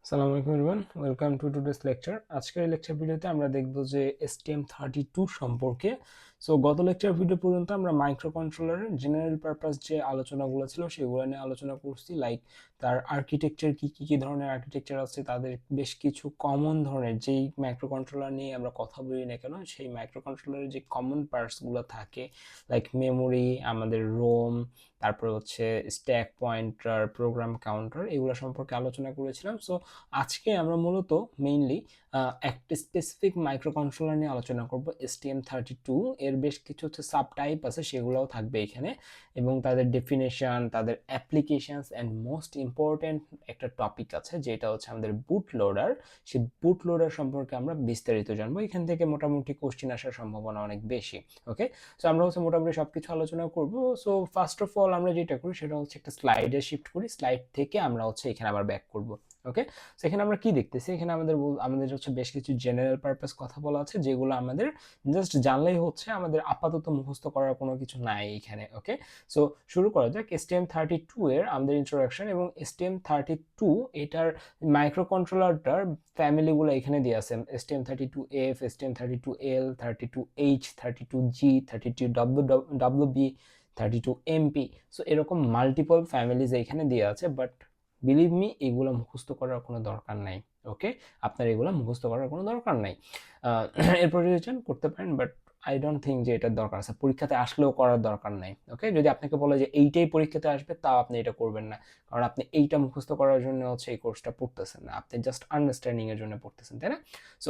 আসসালামু আলাইকুম everyone, welcome to today's lecture. আজকের এই লেকচার ভিডিওতে আমরা দেখব যে STM32 সম্পর্কে। সো গত লেকচার ভিডিও পর্যন্ত আমরা মাইক্রো কন্ট্রোলারের জেনারেল পারপাস যে আলোচনাগুলো ছিল সেগুলো নিয়ে আলোচনা করছি, লাইক তার আর্কিটেকচার কি ধরনের আর্কিটেকচার আছে, তাদের বেশ কিছু কমন ধরনের যেই মাইক্রো কন্ট্রোলার নিয়ে আমরা কথা বলি না কেন সেই মাইক্রো কন্ট্রোলারের যে কমন পার্টসগুলো থাকে, লাইক মেমোরি, আমাদের রোম, তারপরে হচ্ছে স্ট্যাক পয়েন্টার, প্রোগ্রাম কাউন্টার, এগুলো সম্পর্কে আলোচনা করেছিলাম। সো আজকে আমরা মূলত মেইনলি একটা স্পেসিফিক মাইক্রো কন্ট্রোলার নিয়ে আলোচনা করব, STM32। এর বেশ কিছু হচ্ছে সাব টাইপ আছে, সেগুলোও থাকবে এখানে, এবং তাদের ডেফিনেশন, তাদের অ্যাপ্লিকেশনস অ্যান্ড মোস্ট ইম্পর্টেন্ট একটা টপিক আছে যেটা হচ্ছে আমাদের বুট লোডার। সেই বুট লোডার সম্পর্কে আমরা বিস্তারিত জানবো। এখান থেকে মোটামুটি কোশ্চেন আসার সম্ভাবনা অনেক বেশি। ওকে, সো আমরা হচ্ছে মোটামুটি সবকিছু আলোচনা করব। সো ফার্স্ট অফ অল আমরা যেটা করি সেটা হচ্ছে একটা স্লাইডে শিফট করি, স্লাইড থেকে আমরা হচ্ছে এখানে আবার ব্যাক করব। ওকে, সেখানে আমরা কি দেখতেছি, এখানে আমাদের হচ্ছে বেশ কিছু জেনারেল পারপাস কথা বলা আছে যেগুলো আমাদের জাস্ট জানলেই হচ্ছে, আমাদের আপাতত মুখস্থ করার কোনো কিছু নাই এখানে। ওকে, সো শুরু করা যাক। STM32 এর আমাদের ইন্ট্রোডাকশন, এবং STM32 এটার মাইক্রো কন্ট্রোলারটার ফ্যামিলিগুলো এখানে দিয়ে আছে: STM32F, STM32L, 32H, 32G, 32WB, 32MP। So এরকম মাল্টিপল ফ্যামিলিজ এখানে দিয়ে আছে, বাট বিলিভ মি এগুলো মুখস্থ করার কোনো দরকার নাই। ওকে, আপনার এগুলো মুখস্থ করার কোনো দরকার নাই। এরপর যদি চান করতে পারেন, বাট আই ডোন্ট থিঙ্ক যে এটার দরকার আছে, পরীক্ষাতে আসলেও করার দরকার নাই। ওকে, যদি আপনাকে বলে যে এইটাই পরীক্ষাতে আসবে, তাও আপনি এটা করবেন না, কারণ আপনি এইটা মুখস্থ করার জন্য হচ্ছে এই কোর্সটা পড়তেছেন না, আপনি জাস্ট আন্ডারস্ট্যান্ডিং এর জন্য পড়তেছেন, তাই না? সো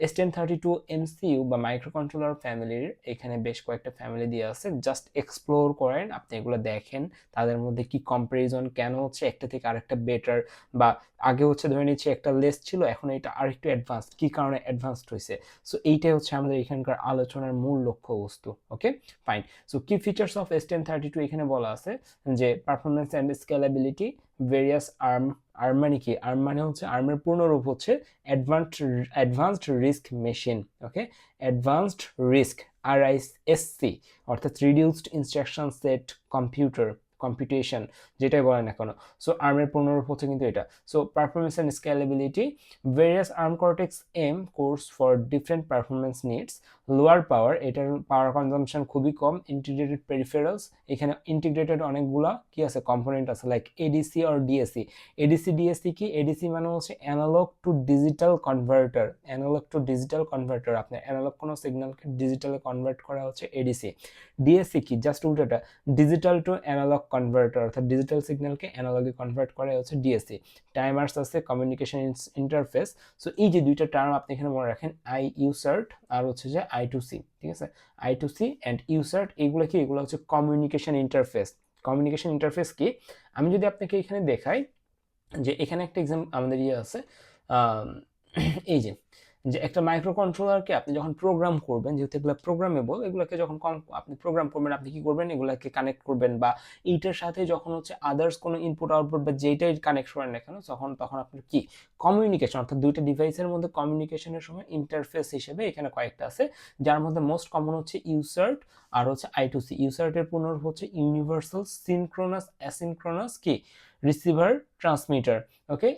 STM32 MCU বা মাইক্রো কন্ট্রোলার ফ্যামিলির এখানে বেশ কয়েকটা ফ্যামিলি দিয়ে আছে, জাস্ট এক্সপ্লোর করেন, আপনি এগুলো দেখেন তাদের মধ্যে কি কম্পারিজন, কেন হচ্ছে একটা থেকে আরেকটা বেটার, বা আগে হচ্ছে ধরে নিচ্ছি একটা লেস ছিল, এখন এটা আরেকটু অ্যাডভান্স, কি কারণে অ্যাডভান্সড হয়েছে। সো এইটাই হচ্ছে আমাদের এখানকার আলোচনার মূল লক্ষ্যবস্তু। ওকে, ফাইন। সো কি ফিচার্স অফ STM32 এখানে বলা আছে যে performance and scalability, various arm. Arm মানে কি? আর্ম মানে হচ্ছে, আর্মের পূর্ণরূপ হচ্ছে অ্যাডভান্সড রিস্ক মেশিন। ওকে, অ্যাডভান্সড রিস্ক, RISC, অর্থাৎ reduced instruction set computer, computation, যেটাই বলেন না কেন। সো আর্মের পূর্ণরূপ হচ্ছে কিন্তু এটা। So performance and scalability, various ARM cortex M cores for different performance needs, lower power, এটার পাওয়ার কনজাম্পশন খুবই কম, ইন্টিগ্রেটেড পেরিফেরালস, এখানে ইন্টিগ্রেটেড অনেকগুলা কি আছে, কম্পোনেন্ট আছে, like ADC or DAC. ADC DAC কি? এডিসি মানে হচ্ছে analogue to digital converter. Analogue to digital converter, আপনার অ্যানালগ কোনো সিগন্যালকে ডিজিটালে কনভার্ট করা হচ্ছে এডিসি। ডিএসি কি? জাস্ট উল্টোটা, ডিজিটাল টু অ্যানালগ কনভার্টার, অর্থাৎ ডিজিটাল সিগন্যালকে অ্যানালগে কনভার্ট করা হচ্ছে ডিএসি। টাইমার্স আছে, কমিউনিকেশন ইন্টারফেস। সো এই যে দুইটা টার্ম আপনি এখানে মনে রাখেন, IUSART আর হচ্ছে যে I2C, ঠিক আছে? I2C অ্যান্ড USART, এগুলো কি? এগুলো হচ্ছে কমিউনিকেশন ইন্টারফেস। কমিউনিকেশন ইন্টারফেস কি? আমি যদি আপনাকে এখানে দেখাই যে এখানে একটা আমাদের আছে, এই যে একটা মাইক্রো কন্ট্রোলারকে আপনি যখন প্রোগ্রাম করবেন, যেহেতু এগুলো প্রোগ্রামেবল, এগুলোকে যখন আপনি প্রোগ্রাম করবেন, আপনি কি করবেন, এগুলোকে কানেক্ট করবেন, বা এইটার সাথে যখন হচ্ছে আদার্স কোনো ইনপুট আউটপুট বা যেটাই কানেক্ট করেন না কেন, তখন আপনার কি কমিউনিকেশন, অর্থাৎ দুইটা ডিভাইসের মধ্যে কমিউনিকেশনের সময় ইন্টারফেস হিসেবে এখানে কয়েকটা আছে, যার মধ্যে মোস্ট কমন হচ্ছে ইউসার্ট আর হচ্ছে I2C। ইউসার্টের পুনরূপ হচ্ছে ইউনিভার্সাল সিনক্রোনাস অ্যাসিনক্রোনাস কি receiver transmitter. Okay,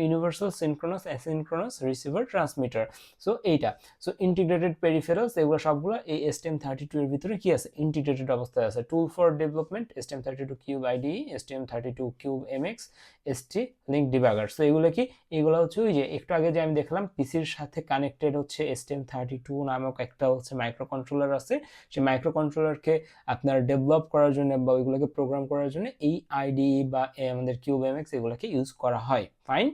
universal synchronous asynchronous receiver transmitter. So এইটা। সো ইন্টিগ্রেটেড পেরিফেরালস, এগুলো সবগুলো এই STM32 এর ভিতরে কি আছে, ইন্টিগ্রেটেড অবস্থায় আছে। Tool for development, STM32 cube IDE, STM32 cube MX, ST link debugger. So এগুলো কি? এগুলো হচ্ছে ওই যে একটু আগে যে আমি দেখলাম পিসির সাথে কানেক্টেড হচ্ছে STM32 নামক একটা হচ্ছে মাইক্রো কন্ট্রোলার আছে। সেই মাইক্রো কন্ট্রোলারকে আপনার ডেভেলপ করার জন্য বা ওইগুলোকে প্রোগ্রাম করার জন্য এই IDE বা আমাদের কিউব MX এগুলোকে ইউজ করা হয়। ফাইন।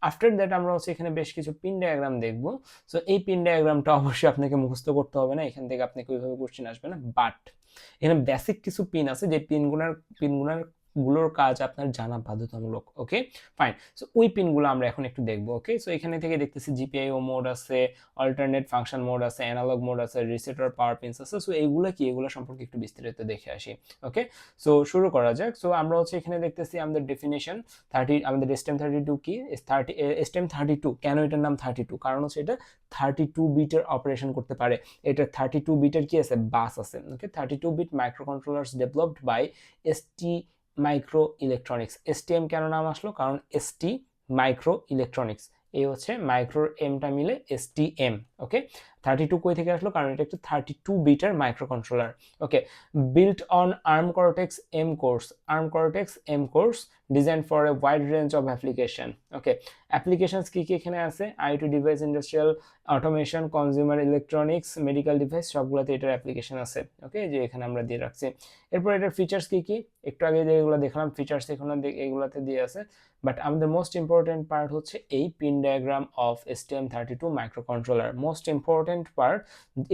আফটার দ্যাট আমরা হচ্ছে এখানে বেশ কিছু পিন ডায়াগ্রাম দেখব। সো এই পিন ডায়াগ্রামটা অবশ্যই আপনাকে মুখস্থ করতে হবে না, এখান থেকে আপনাকে ওইভাবে কোশ্চেন আসবে না, বাট এখানে বেসিক কিছু পিন আছে যে পিনগুলোর কাজ আপনার জানা বাধ্যতামূলক। ওকে, ফাইন। সো ওই পিনগুলো আমরা এখন একটু দেখবো। ওকে, সো এখানে থেকে দেখতেছি GPIO মোড আছে, অল্টারনেট ফাংশন মোড আছে, অ্যানালগ মোড আছে, রিসেট পাওয়ার পিনস আছে। সো এইগুলো কি? এগুলো সম্পর্কে একটু বিস্তারিত দেখে আসি। ওকে, সো শুরু করা যাক। সো আমরা হচ্ছে এখানে দেখতেছি আমাদের ডেফিনেশন 30, আমাদের STM32 কি? 30 STM32 কেন এটার নাম 32? কারণ হচ্ছে এটা 32 বিটের অপারেশন করতে পারে। এটা 32 বিটের কি আছে? বাস আছে। Okay, 32 bit microcontrollers developed by ST microelectronics. STM কেন নাম আসলো? কারণ ST মাইক্রো ইলেকট্রনিক্স। এই হচ্ছে মাইক্রো এমটা মিলে STM। ওকে, 32 কই থেকে আসলো, কারণ এটা একটা 32 bitter micro controller. Okay, built on ARM Cortex M cores, ARM Cortex M cores designed for a wide range of application. Okay, applications কি কি এখানে আছে, IoT device, industrial automation, consumer electronics, medical device, সবগুলোতে এটার application আছে। ওকে, যে এখানে আমরা দিয়ে রাখছি। এরপর এটার ফিচার্স কি কি, একটু আগে যেগুলো দেখলাম ফিচার্স এখানে এগুলোতে দিয়ে আছে, বাট আমাদের মোস্ট ইম্পর্টেন্ট পার্ট হচ্ছে এই pin diagram of STM32 micro controller, most important part.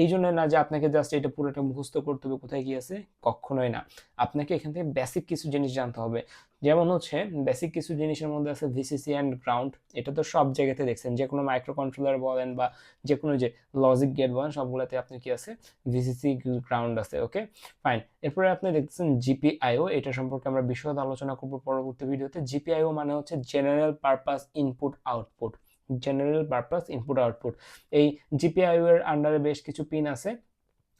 এই জন্য না যে আপনাকে জাস্ট এটা পুরোটা মুখস্থ করতে হবে কোথায় কি আছে, কখনোই না। আপনাকে এখান থেকে বেসিক কিছু জিনিস জানতে হবে। যেমন হচ্ছে বেসিক কিছু জিনিসের মধ্যে আছে VCC অ্যান্ড গ্রাউন্ড। এটা তো সব জায়গাতে দেখছেন, যে কোনো মাইক্রো কন্ট্রোলার বলেন বা যে কোনো যে লজিক গেট বলেন, সবগুলোতে আপনি কি আছে, VCC গ্রাউন্ড আছে। ওকে, ফাইন। এরপরে আপনি দেখতেছেন GPIO, এটা সম্পর্কে আমরা বিশদ আলোচনা করব পরবর্তী ভিডিওতে। GPIO মানে হচ্ছে general purpose input output, general purpose input output. এই GPIO এর আন্ডারে বেশ কিছু পিন আছে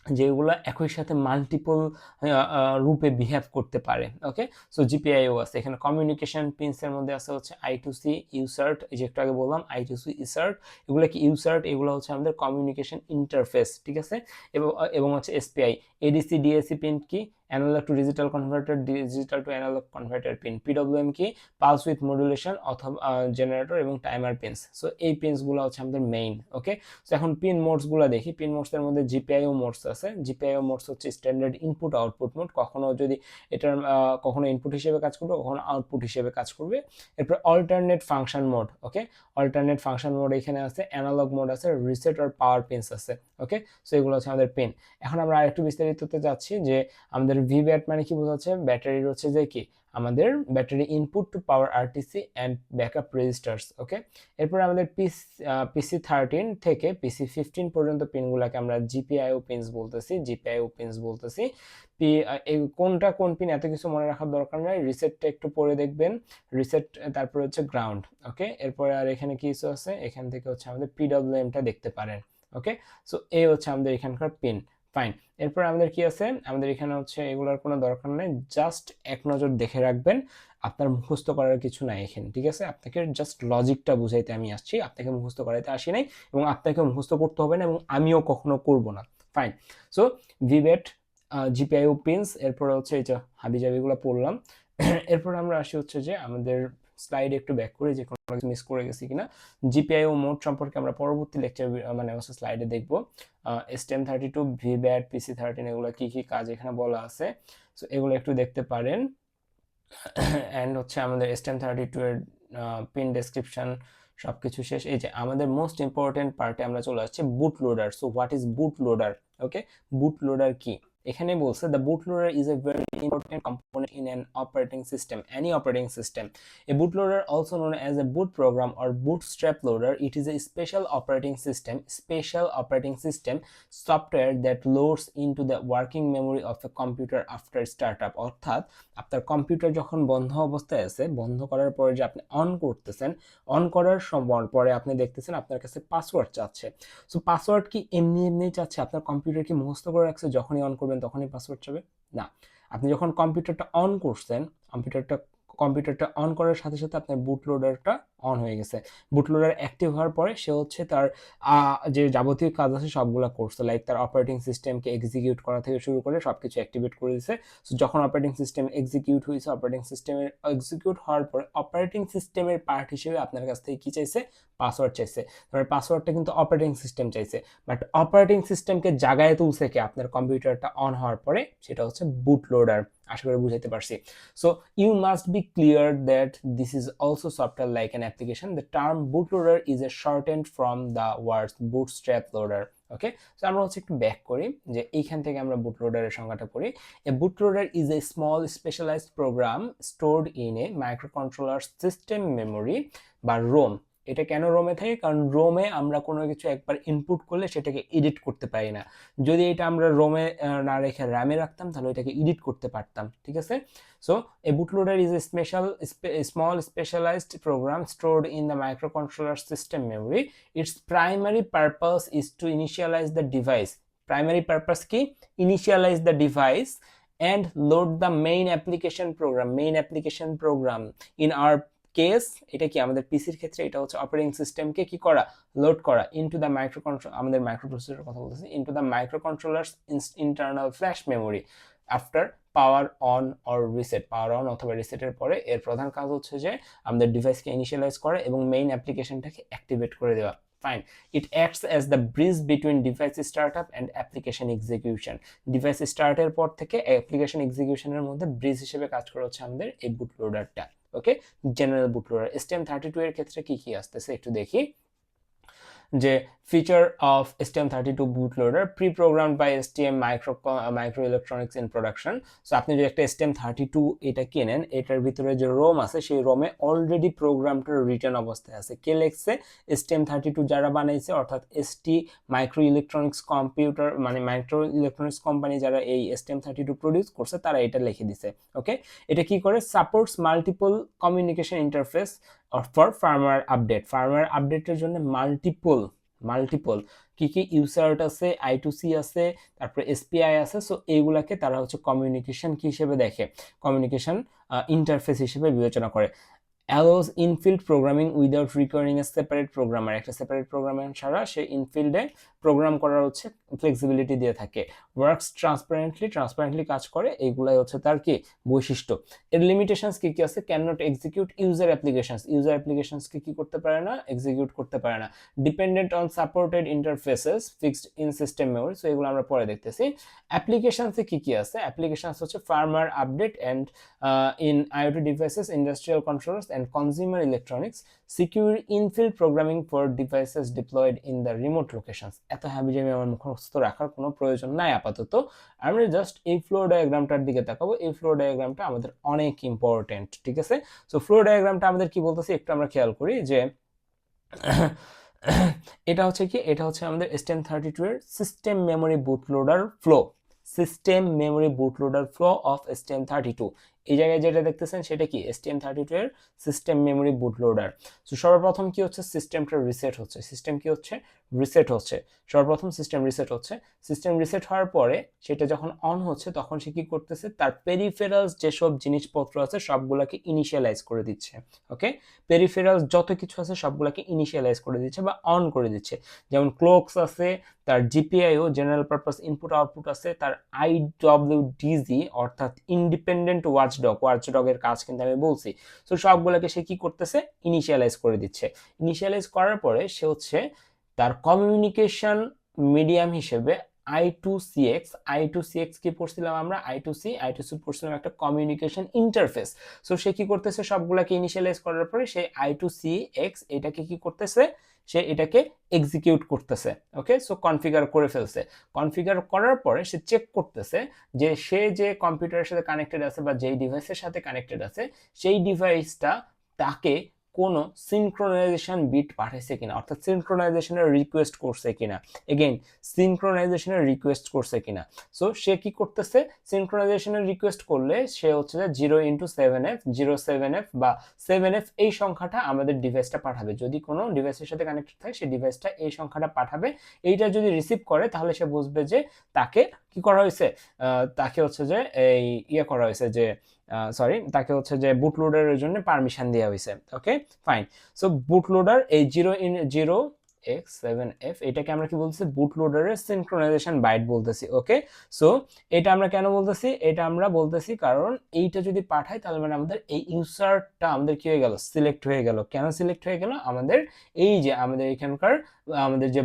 যেগুলো একই সাথে মাল্টিপল রূপে বিহেভ করতে পারে। ওকে, সো GPIO আছে এখানে। কমিউনিকেশন পিনসের মধ্যে আছে হচ্ছে I2C, USART, এই যে একটু আগে বললাম I2C, USART। এগুলো কি USART, এগুলো হচ্ছে আমাদের কমিউনিকেশন ইন্টারফেস, ঠিক আছে। এবং হচ্ছে SPI, ADC, DAC পিন কি, analog to digital converter, digital to analogue converter pin. PWM কি, পালস উইথ মডুলেশন অথবা জেনারেটর এবং টাইমার পিনস। সো এই পিনসগুলো হচ্ছে আমাদের মেইন। ওকে, সো এখন পিন মোডসগুলো দেখি। পিন মোডসের মধ্যে GPIO মোডস আছে। GPIO মোডস হচ্ছে স্ট্যান্ডার্ড ইনপুট আউটপুট মোড, কখনো যদি এটার কখনো ইনপুট হিসেবে কাজ করবে, কখনো আউটপুট হিসেবে কাজ করবে। এরপর অল্টারনেট ফাংশন মোড। ওকে, অল্টারনেট ফাংশন মোড এখানে আছে, অ্যানালগ মোড আছে, রিসেট আর পাওয়ার পিনস আছে। ওকে, সো এগুলো হচ্ছে আমাদের পিন। এখন আমরা আরেকটু বিস্তারিততে যাচ্ছি যে আমাদের VBAT মানে কি বোঝাচ্ছে, ব্যাটারির হচ্ছে যে কি আমাদের battery input to power RTC and backup registers. Okay, এরপর আমাদের PC13 থেকে PC15 পর্যন্ত পিনগুলোকে আমরা GPIO পিনস বলতেছি, GPIO পিনস বলতেছি। কোনটা কোন পিন এত কিছু মনে রাখার দরকার নাই, রিসেটটা একটু পরে দেখবেন, রিসেট তারপর হচ্ছে গ্রাউন্ড। ওকে, এরপরে আর এখানে কি কিছু আছে, এখান থেকে হচ্ছে আমাদের PWMটা দেখতে পারেন। ওকে, সো এই হচ্ছে আমাদের এখানকার পিন। ফাইন। এরপর আমাদের কি আছে, আমাদের এখানে হচ্ছে এগুলোর কোনো দরকার নেই, জাস্ট এক নজর দেখে রাখবেন, আপনার মুখস্থ করার কিছু নাই এখানে, ঠিক আছে। আপনাকে জাস্ট লজিকটা বুঝাইতে আমি আসছি, আপনাকে মুখস্থ করাইতে আসি নাই, এবং আপনাকে মুখস্থ করতে হবে না, এবং আমিও কখনো করব না। Fine. So VBAT, GPIO pins, এরপর হচ্ছে এই যে হাবিজাবিগুলো পড়লাম। এরপর আমরা আসি হচ্ছে যে আমাদের স্লাইডে একটু ব্যাক করে, যে কোনো কিছু মিস করে গেছি কিনা। GPIO মোড সম্পর্কে আমরা পরবর্তী লেকচার মানে হচ্ছে স্লাইডে দেখব। STM32, VBAT, PC13 এগুলো কি কি কাজ এখানে বলা আছে, সো এগুলো একটু দেখতে পারেন। অ্যান্ড হচ্ছে আমাদের STM32 এর পিন ডেসক্রিপশন সবকিছু শেষ। এই যে আমাদের মোস্ট ইম্পর্টেন্ট পার্টে আমরা চলে আসছি, বুট loader. So what is boot loader? Okay, boot loader কি, এখানে বলছে the bootloader is a very important component in an operating system, any operating system. A bootloader, also known as a boot program or bootstrap loader, it is a special operating system software that loads into the working memory of a computer after startup. অর্থাৎ আপনার computer যখন বন্ধ অবস্থায় আছে, বন্ধ করার পরে যে আপনি অন করতেছেন, অন করার সময় পরে আপনি দেখতেছেন আপনার কাছে পাসওয়ার্ড চাচ্ছে। সো পাসওয়ার্ড কি এমনি এমনি চাচ্ছে? আপনার কম্পিউটার কি মুখস্থ করে রাখছে যখনই অন করবেন তখনই পাসওয়ার্ড চাবে? না, আপনি যখন কম্পিউটারটা অন করছেন, কম্পিউটারটা অন করার সাথে সাথে আপনার বুট লোডারটা অন হয়ে গেছে। বুট লোডার অ্যাক্টিভ হওয়ার পরে সে হচ্ছে তার যে যাবতীয় কাজ আছে সবগুলো করছে, লাইক তার অপারেটিং সিস্টেমকে এক্সিকিউট করা থেকে শুরু করে সবকিছু অ্যাক্টিভেট করে দিছে। সো যখন অপারেটিং সিস্টেম এক্সিকিউট হয়েছে, অপারেটিং সিস্টেমের এক্সিকিউট হওয়ার পরে অপারেটিং সিস্টেমের পার্ট হিসেবে আপনার কাছ থেকে কি চাইছে? পাসওয়ার্ড চাইছে। তারপরে পাসওয়ার্ডটা কিন্তু অপারেটিং সিস্টেম চাইছে, বাট অপারেটিং সিস্টেমকে জাগায় তুলছে কে? আপনার কম্পিউটারটা অন হওয়ার পরে, সেটা হচ্ছে বুট লোডার। আশা করি বুঝাইতে পারছি। So you must be clear that this is also software like an application. The term bootloader is a shortened from the words bootstrap loader. Okay, so আমরা হচ্ছে একটু ব্যাক করি, যে এইখান থেকে আমরা বুটলোডারের সংজ্ঞাটা পড়ি। A bootloader is a small specialised program stored in a microcontroller system memory বা রোম। এটা কেন রোমে থাকে? কারণ রোমে আমরা কোনো কিছু একবার ইনপুট করলে সেটাকে এডিট করতে পারি না। যদি এটা আমরা রোমে না রেখে র্যামে রাখতাম তাহলে এটাকে এডিট করতে পারতাম, ঠিক আছে। So A bootloader is a small specialized program stored in the microcontroller system memory. Its primary purpose is to initialize the device. Primary purpose কি? Initialize the device and load the main application program in our case, এটা কি আমাদের পিসির ক্ষেত্রে এটা হচ্ছে operating সিস্টেমকে কি করা, লোড করা ইনটু দ্য মাইক্রো কন্ট্রোল, আমাদের মাইক্রো প্রসেসরের কথা বলতেছি, into the micro controllers internal flash memory after power on or reset. Power on অথবা রিসেটের পরে এর প্রধান কাজ হচ্ছে যে আমাদের ডিভাইসকে ইনিশিয়ালাইজ করা এবং মেইন অ্যাপ্লিকেশনটাকে অ্যাক্টিভেট করে দেওয়া। Fine, it acts as the bridge between device startup and application execution. Device স্টার্টের পর থেকে অ্যাপ্লিকেশন এক্সিকিউশনের মধ্যে ব্রিজ হিসেবে কাজ করে হচ্ছে আমাদের এই বুটলোডারটা। ওকে, জেনারেল বুটলোডার। STM32 এর ক্ষেত্রে কি কি আসতেছে একটু দেখি। যে feature of STM32 bootloader pre-programmed by STM microelectronics in production। So আপনি যদি একটা STM32 এটা কেনেন, এটার ভিতরে যে রোম আছে সেই রোমে অলরেডি প্রোগ্রামটা রিটার্ন অবস্থায় আছে। কে লেখছে? STM32 যারা বানাইছে, অর্থাৎ ST মাইক্রো ইলেকট্রনিক্স কম্পিউটার মানে মাইক্রো ইলেকট্রনিক্স কোম্পানি যারা এই STM32 প্রডিউস করছে তারা এটা লিখে দিছে। ওকে, এটা কি করে? Supports multiple communication interface for firmware update. Firmware আপডেটের জন্য মাল্টিপল কি কি ইউসার্ট আছে, I2C আছে, তারপরে SPI আছে। সো এইগুলাকে তারা হচ্ছে কমিউনিকেশন কি হিসেবে দেখে, কমিউনিকেশন ইন্টারফেস হিসেবে বিবেচনা করে। allows infield programming without requiring a separate programmer। একটা সেপারেট প্রোগ্রামার ছাড়া সে ইনফিল্ডে প্রোগ্রাম করার হচ্ছে ফ্লেক্সিবিলিটি দিয়ে থাকে। ওয়ার্কস ট্রান্সপারেন্টলি কাজ করে, এইগুলাই হচ্ছে তার কি বৈশিষ্ট্য। এর লিমিটেশনস কি কি আছে? ক্যান নট এক্সিকিউট ইউজার অ্যাপ্লিকেশনসকে কি করতে পারে না, এক্সিকিউট করতে পারে না। Dependent on supported interfaces fixed in system memory. So এগুলো আমরা পরে দেখতেছি। অ্যাপ্লিকেশনসে কি কি আছে? অ্যাপ্লিকেশনস হচ্ছে firmware update and in IoT devices, industrial controllers and consumer electronics, secure infield programming for devices deployed in the remote locations। এত হাবিজাবি আমার মুখস্থ রাখার কোনো প্রয়োজন নাই আপাতত। আমরা জাস্ট এই ফ্লো ডায়াগ্রামটার দিকে তাকাবো। এই ফ্লো ডায়াগ্রামটা আমাদের অনেক ইম্পর্টেন্ট, ঠিক আছে? সো ফ্লো ডায়াগ্রামটা আমাদের কি বলতেছে একটু আমরা খেয়াল করি যে এটা হচ্ছে কি, এটা হচ্ছে আমাদের STM32 এর system memory bootloader flow. System memory bootloader flow of STM32। এই জায়গায় যেটা দেখতেছেন সেটা কি, STM32 এর সিস্টেম মেমোরি বুটলোডার। সো সর্বপ্রথম কি হচ্ছে, সিস্টেমটা রিসেট হচ্ছে। সর্বপ্রথম সিস্টেম রিসেট হচ্ছে। সিস্টেম রিসেট হওয়ার পরে সেটা যখন অন হচ্ছে তখন সে কি করতেছে, তার পেরিফেরালস যেসব জিনিসপত্র আছে সবগুলোকে ইনিশিয়ালাইজ করে দিচ্ছে। ওকে, পেরিফেরালস যত কিছু আছে সবগুলোকে ইনিশিয়ালাইজ করে দিচ্ছে বা অন করে দিচ্ছে। যেমন ক্লকস আছে, তার GPIO general purpose input output আছে, তার IWDG অর্থাৎ ইন্ডিপেন্ডেন্ট ওয়াচডগের কাজ কিন্তু আমি বলছি। সো সবগুলোকে সে কি করতেছে, ইনিশিয়ালাইজ করে দিচ্ছে। ইনিশিয়ালাইজ করার পরে সে হচ্ছে তার কমিউনিকেশন মিডিয়াম হিসেবে I2CX কি পড়ছিলাম আমরা, I2C পড়ছিলাম একটা কমিউনিকেশন ইন্টারফেস। সো সে কি করতেছে, সবগুলাকে ইনিশিয়ালাইজ করার পরে সে I2CX এটাকে কি করতেছে, সে এটাকে এক্সিকিউট করতেছে। ওকে, সো কনফিগার করে ফেলছে। কনফিগার করার পরে সে চেক করতেছে যে সে যে কম্পিউটারের সাথে কানেক্টেড আছে বা যেই ডিভাইসের সাথে কানেক্টেড আছে সেই ডিভাইসটা তাকে কোনো সিনক্রোনাইজেশন বিট পাঠাইছে কিনা, অর্থাৎ সিনক্রোনাইজেশনের রিকোয়েস্ট করছে কিনা। এগেইন সিনক্রোনাইজেশনের রিকোয়েস্ট করছে কিনা। সো সে কি করতেছে, সিনক্রোনাইজেশনের রিকোয়েস্ট করলে সে হচ্ছে যে 0x7f 07f বা 7f এই সংখ্যাটা আমাদের ডিভাইসটা পাঠাবে। যদি কোনো ডিভাইসের সাথে কানেক্টেড থাকে সেই ডিভাইসটা এই সংখ্যাটা পাঠাবে। এইটা যদি রিসিভ করে তাহলে সে বুঝবে যে তাকে কি করা হয়েছে, তাকে হচ্ছে যে এই করা হয়েছে যে তাকে হচ্ছে যে বুটলোডারের জন্য পারমিশন দেওয়া হয়েছে। Okay fine. সো বুটলোডার এই 0x7f এটাকে আমরা কি বলতেছি, বুটলোডারের সিনক্রোনাইজেশন বাইট বলতেছি। ওকে, সো এটা আমরা কেন বলতেছি, এটা আমরা বলতেছি কারণ এইটা যদি পাঠাই তাহলে মানে আমাদের এই ইউজারটা আমাদের কি হয়ে গেল, সিলেক্ট হয়ে গেল। কেন সিলেক্ট হয়ে গেল, আমাদের এই যে আমাদের এখানকার আমাদের যে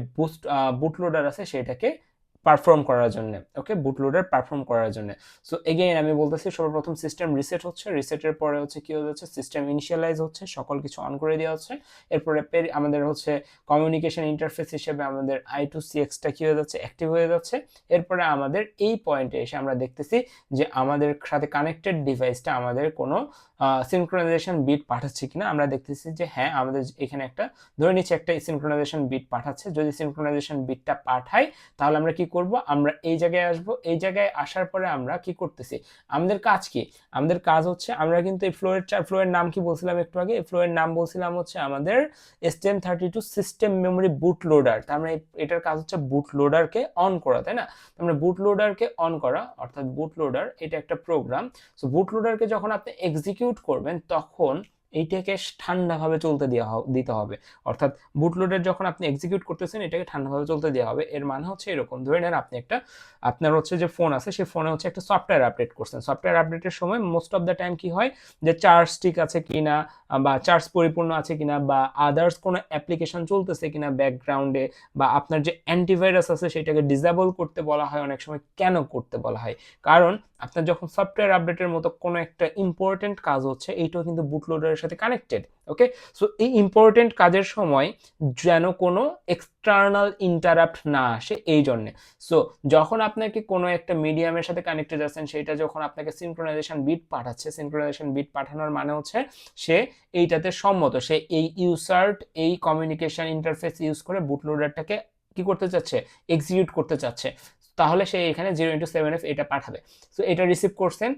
বুটলোডার আছে সেটাকে পারফর্ম করার জন্য। ওকে, বুটলোডার পারফর্ম করার জন্য। সো এগেইন আমি বলতেছি সর্বপ্রথম সিস্টেম রিসেট হচ্ছে, রিসেটের পরে হচ্ছে কি হচ্ছে, সিস্টেম ইনিশিয়ালাইজ হচ্ছে, সকল কিছু অন করে দেওয়া হচ্ছে। এরপরে আমাদের হচ্ছে কমিউনিকেশন ইন্টারফেস হিসেবে আমাদের I2CXটা কি হয়ে যাচ্ছে, অ্যাক্টিভ হয়ে যাচ্ছে। এরপরে আমাদের এই পয়েন্টে এসে আমরা দেখতেছি যে আমাদের সাথে কানেক্টেড ডিভাইসটা আমাদের কোনো সিনক্রোনাইজেশন বিট পাঠাচ্ছে কিনা। আমরা দেখতেছি যে হ্যাঁ আমাদের এখানে একটা ধরে নিচ্ছে একটা সিনক্রোনাইজেশন বিট পাঠাচ্ছে। যদি সিনক্রোনাইজেশন বিটটা পাঠাই তাহলে আমরা কি করব, আমরা এই জায়গায় আসব। এই জায়গায় আসার পরে আমরা কি করতেছি, আমাদের কাজ কি, আমাদের কাজ হচ্ছে আমরা কিন্তু এই ফ্লোয়ের নাম কি বলছিলাম একটু আগে, এই ফ্লোয়ের নাম বলছিলাম হচ্ছে আমাদের STM32 সিস্টেম মেমোরি বুটলোডার। তার মানে এটার কাজ হচ্ছে বুটলোডারকে অন করা, তাই না? আমরা বুটলোডারকে অন করা, অর্থাৎ বুটলোডার এটা একটা প্রোগ্রাম। সো বুটলোডারকে যখন আপনি এক্সিকিউট করবেন তখন এইটাকে ঠান্ডাভাবে চলতে দিতে হবে। অর্থাৎ বুটলোডার যখন আপনি এক্সিকিউট করতেছেন এটাকে ঠান্ডাভাবে চলতে দেওয়া হবে। এর মানে হচ্ছে এরকম, ধরে নেন আপনি আপনার হচ্ছে যে ফোন আছে সেই ফোনে হচ্ছে একটা সফটওয়্যার আপডেট করছেন। সফটওয়্যার আপডেটের সময় মোস্ট অফ দ্য টাইম কি হয় যে চার্জ ঠিক আছে কিনা বা চার্জ পরিপূর্ণ আছে কিনা বা আদার্স কোনো অ্যাপ্লিকেশন চলতেছে কিনা ব্যাকগ্রাউন্ডে, বা আপনার যে অ্যান্টিভাইরাস আছে সেটাকে ডিসেবল করতে বলা হয় অনেক সময়। কেন করতে বলা হয়? কারণ আপনার যখন সফটওয়্যার আপডেটের মতো কোনো একটা ইম্পর্টেন্ট কাজ হচ্ছে, এইটাও কিন্তু বুটলোডারের সাথে কানেক্টেড। ওকে, সো এই ইম্পর্টেন্ট কাজের সময় যেন কোনো এক্সটার্নাল ইন্টারাপ্ট না আসে এই জন্যে। সো যখন আপনাকে কোনো একটা মিডিয়ামের সাথে কানেক্টেড আছেন, সেটা যখন আপনাকে সিনক্রোনাইজেশন বিট পাঠাচ্ছে, সিনক্রোনাইজেশন বিট পাঠানোর মানে হচ্ছে সে এইটাতে সম্মত, সে এই ইউসার্ট এই কমিউনিকেশন ইন্টারফেস ইউজ করে বুটলোডারটাকে কি করতে চাচ্ছে, এক্সিকিউট করতে চাচ্ছে। তাহলে সে এখানে 0x7f এটা পাঠাবে। সো এটা রিসিভ করছেন,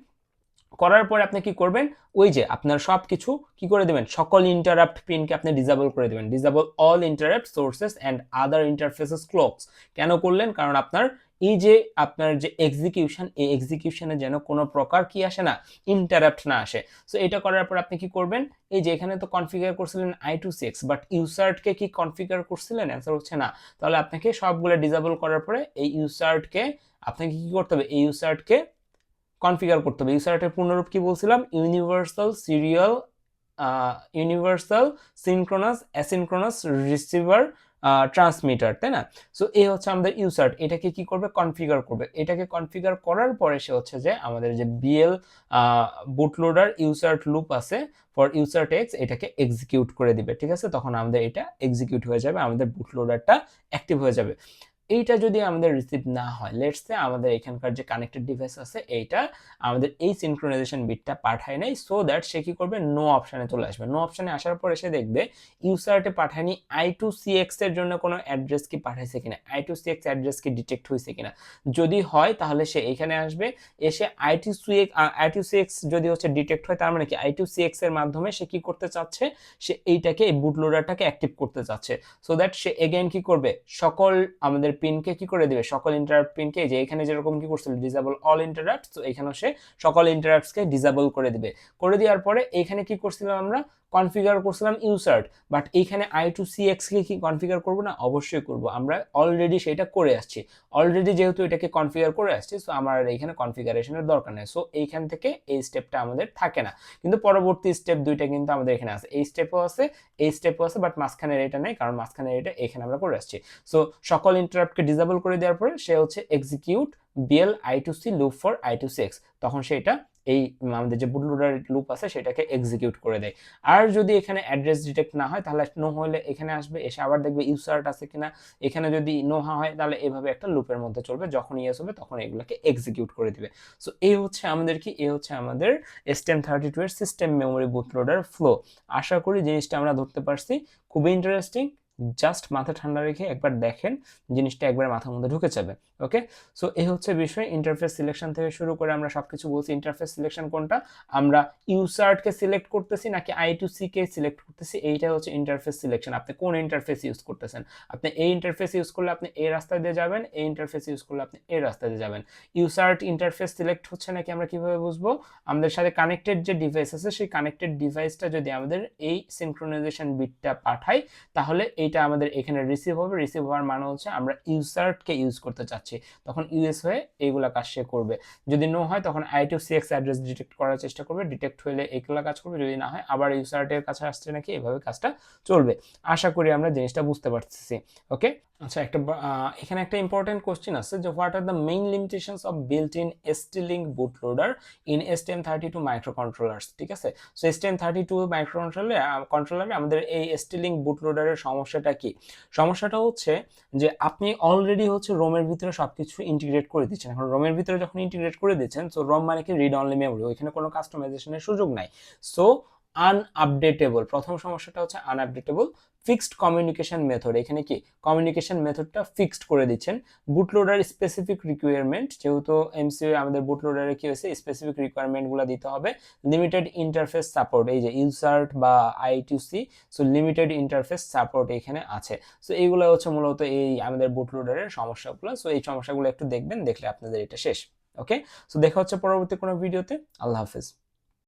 করার পরে আপনি কি করবেন, ওই যে আপনার সব কিছু কি করে দেবেন, সকল ইন্টারাপ্ট পিনকে আপনি ডিসেবল করে দেবেন। Disable all interrupt sources and other interfaces clocks. কেন করলেন? কারণ এই যে আপনার যে এক্সিকিউশন, এই এক্সিকিউশনে যেন কোনো প্রকার কি আসে না, ইন্টারাপ্ট না আসে। সো এটা করার পর আপনি কি করবেন, এই যে এখানে তো কনফিগার করছিলেন I2C বাট ইউসার্টকে কি কনফিগার করছিলেন? অ্যান্সার হচ্ছে না। তাহলে আপনাকে সবগুলো ডিসেবল করার পরে এই ইউসার্টকে আপনাকে কি করতে হবে, এই ইউসার্টকে কনফিগার করতে হবে। ইউসার্টের পূর্ণরূপ কি বলছিলাম? Universal synchronous asynchronous receiver transmitter, তাই না? সো এই হচ্ছে আমাদের ইউসার্ট। এটাকে কি করবে, কনফিগার করবে। এটাকে কনফিগার করার পরে সে হচ্ছে যে আমাদের যে বিএল বুটলোডার ইউসার্ট লুপ আছে ফর ইউসার্ট এক্স, এটাকে এক্সিকিউট করে দিবে। ঠিক আছে, তখন আমাদের এটা এক্সিকিউট হয়ে যাবে, আমাদের বুটলোডারটা অ্যাক্টিভ হয়ে যাবে। এইটা যদি আমাদের রিসিভ না হয়, লেটস সে আমাদের এখানকার যে কানেক্টেড ডিভাইস আছে এইটা আমাদের এই সিনক্রোনাইজেশন বিটটা পাঠায় নাই, সো দ্যাট সে কি করবে, নো অপশনে চলে আসবে। নো অপশনে আসার পরে সে দেখবে ইউসার্টে পাঠায়নি I2CX এর জন্য কোনো অ্যাড্রেস কি পাঠাইছে কিনা, I2CX অ্যাড্রেস কি ডিটেক্ট হয়েছে কিনা। যদি হয় তাহলে সে এখানে আসবে, এসে I2CX যদি হচ্ছে ডিটেক্ট হয়, তার মানে কি I2CX এর মাধ্যমে সে কি করতে চাচ্ছে, সে এইটাকে এই বুটলোডারটাকে অ্যাক্টিভ করতে চাচ্ছে। সো দ্যাট সে এগেইন কি করবে, সকল আমাদের পিনকে কি করে দিবে, সকল ইন্টারাপ্ট পিনকে, যে এখানে যেরকম কি করছিল ডিসেবল অল ইন্টারাপ্টস, তো এখানেও সে সকল ইন্টারাপ্টসকে ডিসেবল করে দিবে। করে দেওয়ার পরে এখানে কি করছিলাম আমরা, কনফিগার করছিলাম ইউসার্ট, বাট এইখানে I2CX কে কি কনফিগার করব না? অবশ্যই করব। আমরা অলরেডি সেটা করে আসছি। অলরেডি যেহেতু এটাকে কনফিগার করে আসছি, সো আমার এখানে কনফিগারেশনের দরকার নেই। সো এইখান থেকে এই স্টেপটা আমাদের থাকে না, কিন্তু পরবর্তী স্টেপ দুইটা কিন্তু আমাদের এখানে আছে। এই স্টেপও আছে, এই স্টেপও আছে, বাট মাঝখানের এটা নেই, কারণ মাঝখানের এটা এখানে আমরা করে আসছি। সো সকল ইন্টারাপ্টকে ডিসেবল করে দেওয়ার পরে সে হচ্ছে execute BL I2C loop for I2CX, তখন সেটা এই আমাদের যে বুটলোডার লুপ আছে সেটাকে এক্সিকিউট করে দেয়। আর যদি এখানে অ্যাড্রেস ডিটেক্ট না হয়, তাহলে নো হলে এখানে আসবে, এসে আবার দেখবে ইউসার্ট আছে কিনা। এখানে যদি নো হয় তাহলে এভাবে একটা লুপের মধ্যে চলবে, যখন ইয়েস হবে তখন এগুলোকে এক্সিকিউট করে দিবে। সো এই হচ্ছে আমাদের কি, এই হচ্ছে আমাদের STM32 এর সিস্টেম মেমোরি বুটলোডার ফ্লো। আশা করি জিনিসটা আমরা ধরতে পারছি। খুবই ইন্টারেস্টিং, জাস্ট মাথা ঠান্ডা রেখে একবার দেখেন, জিনিসটা একবার মাথার মধ্যে ঢুকে যাবে। ওকে, সো এই হচ্ছে বিষয়। ইন্টারফেস সিলেকশন থেকে শুরু করে আমরা সবকিছু বলছি। ইন্টারফেস সিলেকশন কোনটা, আমরা ইউসার্টকে সিলেক্ট করতেছি নাকি I2C কে সিলেক্ট করতেছি, এইটা হচ্ছে ইন্টারফেস সিলেকশন। আপনি কোন ইন্টারফেস ইউজ করতেছেন, আপনি এই ইন্টারফেস ইউজ করলে আপনি এই রাস্তা দিয়ে যাবেন, এই ইন্টারফেস ইউজ করলে আপনি এই রাস্তা দিয়ে যাবেন। ইউসার্ট ইন্টারফেস সিলেক্ট হচ্ছে নাকি আমরা কিভাবে বুঝবো, আমাদের সাথে কানেক্টেড যে ডিভাইস আছে সেই কানেক্টেড ডিভাইসটা যদি আমাদের এই সিনক্রোনাইজেশন বিটটা পাঠায়, তাহলে এইটা আমাদের এখানে রিসিভ হবে। রিসিভ হওয়ার মানে হচ্ছে আমরা ইউসার্টকে ইউজ করতে চাচ্ছি, তখন ইউএস হয়ে এইগুলা কাজ সে করবে। যদি নো হয় তখন I2CX অ্যাড্রেস ডিটেক্ট করার চেষ্টা করবে, ডিটেক্ট হলে এইগুলা কাজ করবে। যদি না হয় আবার ইউসার্টের কাছে আসছে নাকি, এভাবে কাজটা চলবে। আশা করি আমরা জিনিসটা বুঝতে পারতেছি। ওকে, আচ্ছা, এখানে একটা ইম্পর্টেন্ট কোশ্চেন আছে যে what are the main limitations of built in ST-Link bootloader in STM32 মাইক্রোকন্ট্রোলার্স। ঠিক আছে, সো STM32 মাইক্রোকন্ট্রোলারে আমাদের এই ST-Link বুটলোডারের সমস্যাটা কি? সমস্যাটা হচ্ছে যে আপনি অলরেডি হচ্ছে রোমের ভিতরে সবকিছু ইন্টিগ্রেট করে দিচ্ছেন। এখন রোমের ভিতরে যখন ইন্টিগ্রেট করে দিচ্ছেন, সো রোম মানে কি, রিড অনলি মেমোরি, ওইখানে কোনো কাস্টমাইজেশনের সুযোগ নাই। সো আনআপডেটেবল, প্রথম সমস্যাটা হচ্ছে আনআপডেটেবল। ফিক্সড কমিউনিকেশন মেথড, এখানে কি কমিউনিকেশন মেথডটা ফিক্সড করে দিচ্ছেন। বুটলোডার স্পেসিফিক রিকোয়ারমেন্ট, যেহেতু এমসিইউ আমাদের বুটলোডারে কি হয়েছে, স্পেসিফিক রিকোয়ারমেন্টগুলো দিতে হবে। লিমিটেড ইন্টারফেস সাপোর্ট, এই যে ইনসার্ট বা I2C, so limited interface support এখানে আছে। সো এইগুলো হচ্ছে মূলত এই আমাদের বুটলোডারের সমস্যাগুলো। সো এই সমস্যাগুলো একটু দেখবেন, দেখলে আপনাদের এটা শেষ। ওকে, সো দেখা হচ্ছে পরবর্তী কোনো ভিডিওতে। আল্লাহ হাফেজ।